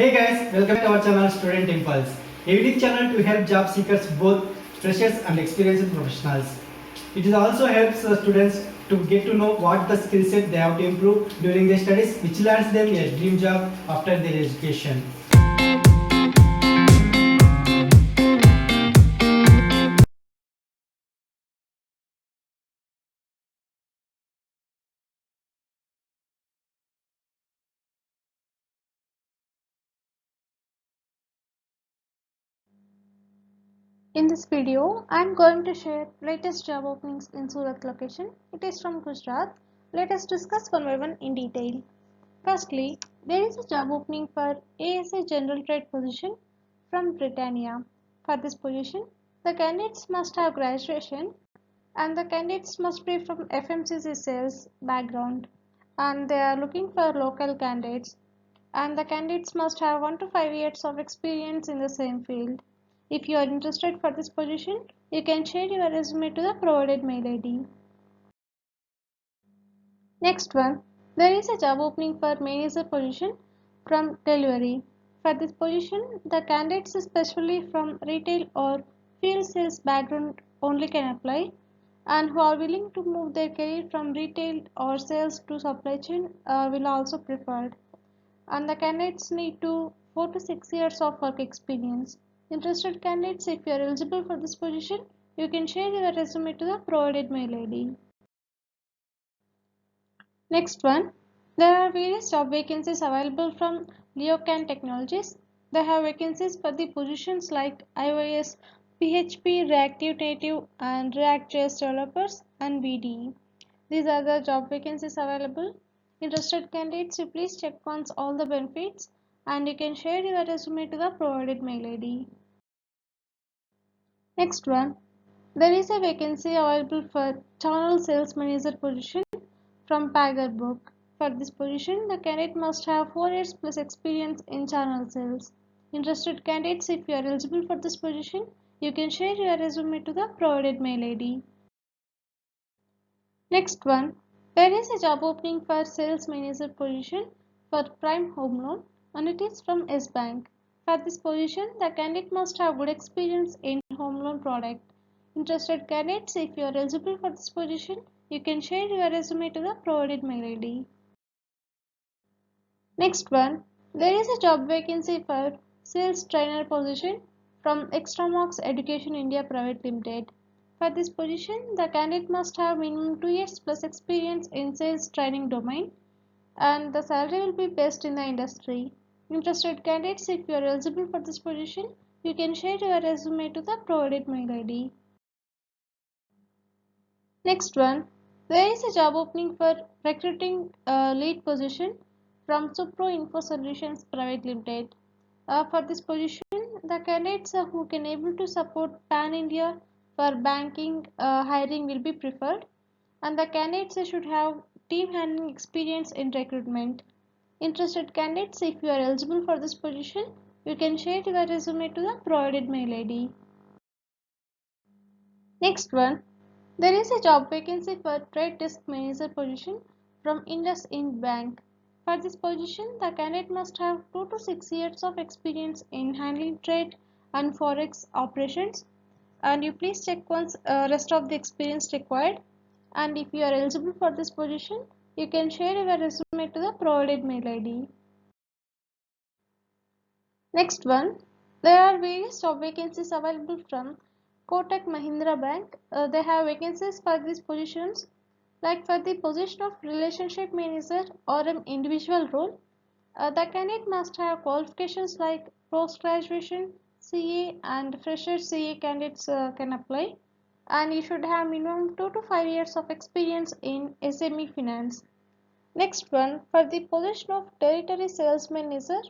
Hey guys, welcome to our channel Student Impulse, a unique channel to help job seekers, both freshers and experienced professionals. It also helps students to get to know what the skill set they have to improve during their studies, which lands them a dream job after their education. In this video, I am going to share latest job openings in Surat location. It is from Gujarat. Let us discuss one by one in detail. Firstly, there is a job opening for ASA General Trade position from Britannia. For this position, the candidates must have graduation and the candidates must be from FMCG sales background, and they are looking for local candidates, and the candidates must have 1 to 5 years of experience in the same field. If you are interested for this position, you can share your resume to the provided mail ID. Next one, there is a job opening for manager position from delivery. For this position, the candidates especially from retail or field sales background only can apply, and who are willing to move their career from retail or sales to supply chain will also preferred. And the candidates need to 4 to 6 years of work experience. Interested candidates, if you are eligible for this position, you can share your resume to the provided mail ID. Next one, there are various job vacancies available from Leocan Technologies. They have vacancies for the positions like iOS, PHP, Reactive Native, and React.js developers, and VDE. These are the job vacancies available. Interested candidates, you please check once all the benefits, and you can share your resume to the provided mail ID. Next one, there is a vacancy available for channel sales manager position from Tiger Book. For this position, the candidate must have 4 years plus experience in channel sales. Interested candidates, if you are eligible for this position, you can share your resume to the provided mail ID. Next one, there is a job opening for sales manager position for Prime Home Loan, and it is from S Bank. For this position, the candidate must have good experience in home loan product. Interested candidates, if you are eligible for this position, you can share your resume to the provided mail ID. Next one, there is a job vacancy for sales trainer position from Extramox Education India Private Limited. For this position, the candidate must have minimum 2 years plus experience in sales training domain, and the salary will be based in the industry. Interested candidates, if you are eligible for this position, you can share your resume to the provided mail ID. Next one, there is a job opening for recruiting a lead position from Supro Info Solutions Private Limited. For this position, the candidates who can able to support Pan India for banking hiring will be preferred, and the candidates should have team handling experience in recruitment. Interested candidates, if you are eligible for this position, you can share your resume to the provided mail ID. Next one, there is a job vacancy for trade desk manager position from IndusInd Bank. For this position, the candidate must have 2 to 6 years of experience in handling trade and forex operations, and you please check once rest of the experience required, and if you are eligible for this position, you can share your resume to the provided mail ID. Next one, there are various job vacancies available from Kotak Mahindra Bank. They have vacancies for these positions, like for the position of relationship manager or an individual role. The candidate must have qualifications like post graduation, CA, and fresher CA candidates can apply, and you should have minimum 2 to 5 years of experience in SME finance. Next one, for the position of territory sales manager,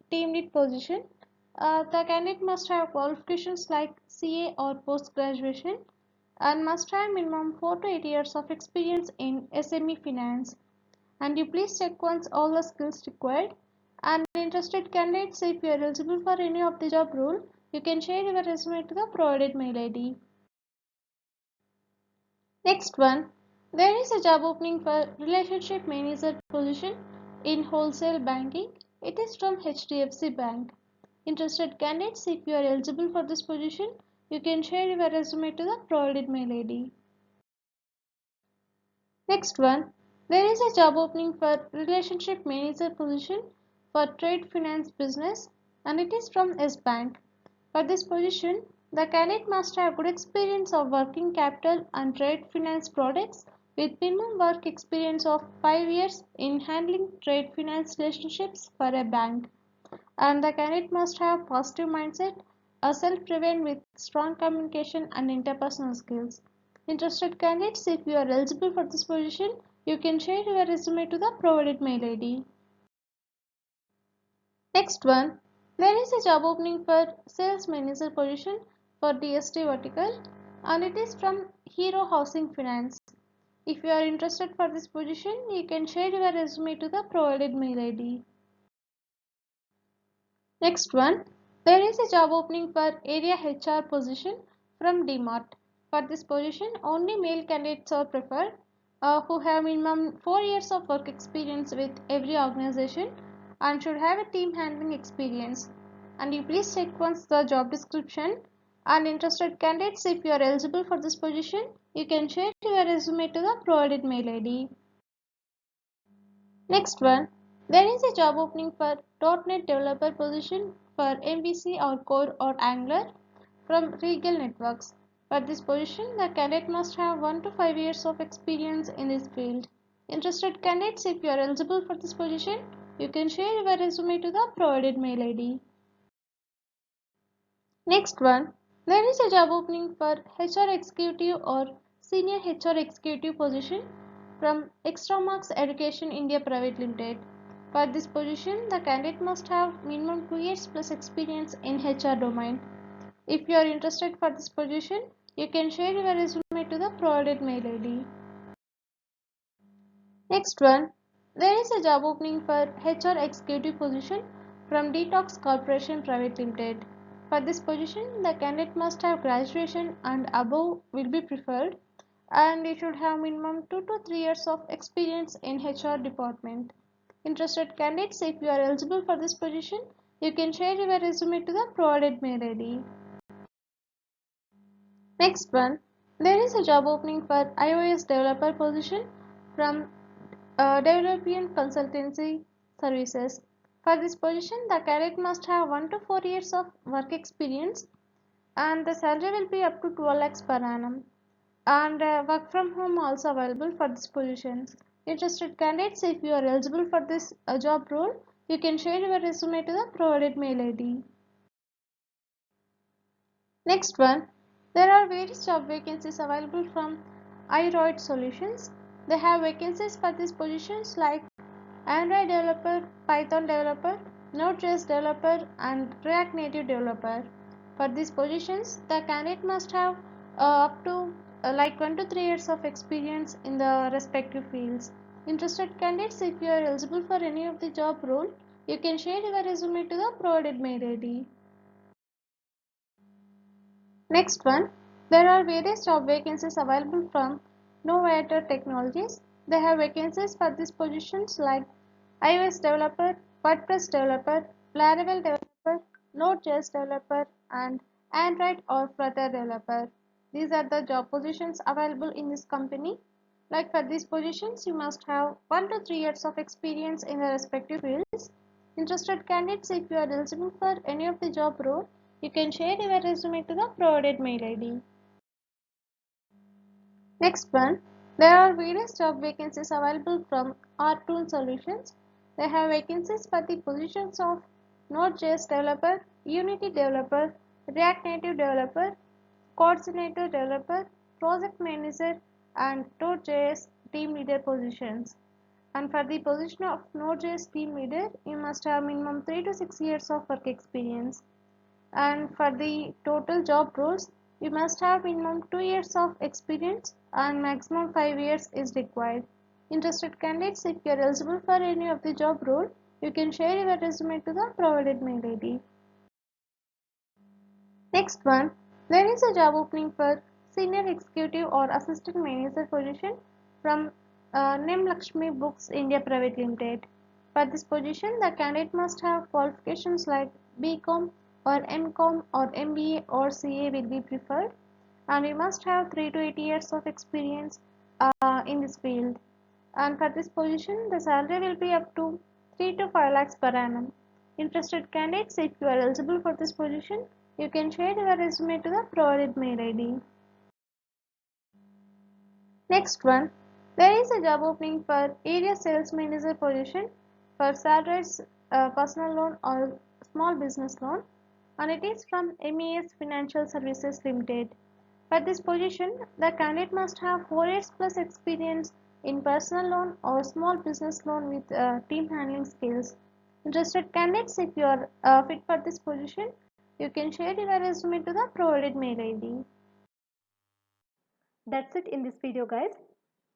team lead position, the candidate must have qualifications like CA or post graduation and must have minimum 4 to 8 years of experience in SME finance. And you please check once all the skills required. And interested candidates, if you are eligible for any of the job role, you can share your resume to the provided mail ID. Next one, there is a job opening for relationship manager position in wholesale banking. It is from HDFC Bank. Interested candidates, if you are eligible for this position, you can share your resume to the provided mail ID. Next one, there is a job opening for relationship manager position for trade finance business, and it is from S Bank. For this position, the candidate must have good experience of working capital and trade finance products with minimum work experience of 5 years in handling trade finance relationships for a bank. And the candidate must have positive mindset, a self-driven with strong communication and interpersonal skills. Interested candidates, if you are eligible for this position, you can share your resume to the provided mail ID. Next one, there is a job opening for sales manager position for DST vertical, and it is from Hero Housing Finance. If you are interested for this position, you can share your resume to the provided mail ID. Next one, there is a job opening for area HR position from DMART. For this position, only male candidates are preferred who have minimum 4 years of work experience with every organization and should have a team handling experience. And you please check once the job description. And interested candidates, if you are eligible for this position, you can share your resume to the provided mail ID. Next one, there is a job opening for .NET developer position for MVC or Core or Angular from Regal Networks. For this position, the candidate must have 1 to 5 years of experience in this field. Interested candidates, if you are eligible for this position, you can share your resume to the provided mail ID. Next one, there is a job opening for HR executive or senior HR executive position from Extramarks Education India Private Limited. For this position, the candidate must have minimum 2 years plus experience in HR domain. If you are interested for this position, you can share your resume to the provided mail ID. Next one, there is a job opening for HR executive position from Detox Corporation Private Limited. For this position, the candidate must have graduation and above will be preferred, and you should have minimum 2 to 3 years of experience in HR department. Interested candidates, if you are eligible for this position, you can share your resume to the provided mail ID. Next one, there is a job opening for iOS developer position from Development Consultancy Services. For this position, the candidate must have 1 to 4 years of work experience, and the salary will be up to 12 lakhs per annum. And work from home also available for this position. Interested candidates, if you are eligible for this job role, you can share your resume to the provided mail ID. Next one, there are various job vacancies available from iRoid Solutions. They have vacancies for these positions like Android developer, Python developer, Node.js developer, and React Native developer. For these positions, the candidate must have up to like 1 to 3 years of experience in the respective fields. Interested candidates, if you are eligible for any of the job role, you can share your resume to the provided mail ID. Next one, there are various job vacancies available from Novator Technologies. They have vacancies for these positions like iOS developer, WordPress developer, Laravel developer, Node.js developer, and Android or Flutter developer. These are the job positions available in this company. Like for these positions, you must have 1 to 3 years of experience in the respective fields. Interested candidates, if you are eligible for any of the job role, you can share your resume to the provided mail ID. Next one, there are various job vacancies available from R-Tool Solutions. They have vacancies for the positions of Node.js developer, Unity developer, React Native developer, coordinator developer, project manager, and Node.js team leader positions. And for the position of Node.js team leader, you must have minimum 3 to 6 years of work experience. And for the total job roles, you must have minimum 2 years of experience and maximum 5 years is required. Interested candidates, if you are eligible for any of the job role, you can share your resume to the provided mail ID. Next one, there is a job opening for senior executive or assistant manager position from Nim Lakshmi Books India Private Limited. For this position, the candidate must have qualifications like BCom or MCom or MBA or CA will be preferred, and we must have 3 to 8 years of experience in this field. And for this position, the salary will be up to 3 to 5 lakhs per annum. Interested candidates, if you are eligible for this position, you can share your resume to the provided mail ID. Next one, there is a job opening for area sales manager position for salaried personal loan or small business loan, and it is from MES Financial Services Limited. For this position, the candidate must have 4 years plus experience in personal loan or small business loan with team handling skills. Interested candidates, if you are fit for this position, you can share your resume to the provided mail ID. That's it in this video, guys.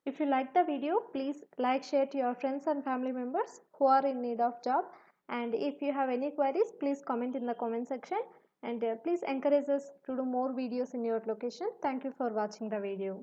If you like the video, please like, share to your friends and family members who are in need of job. And if you have any queries, please comment in the comment section. And please encourage us to do more videos in your location. Thank you for watching the video.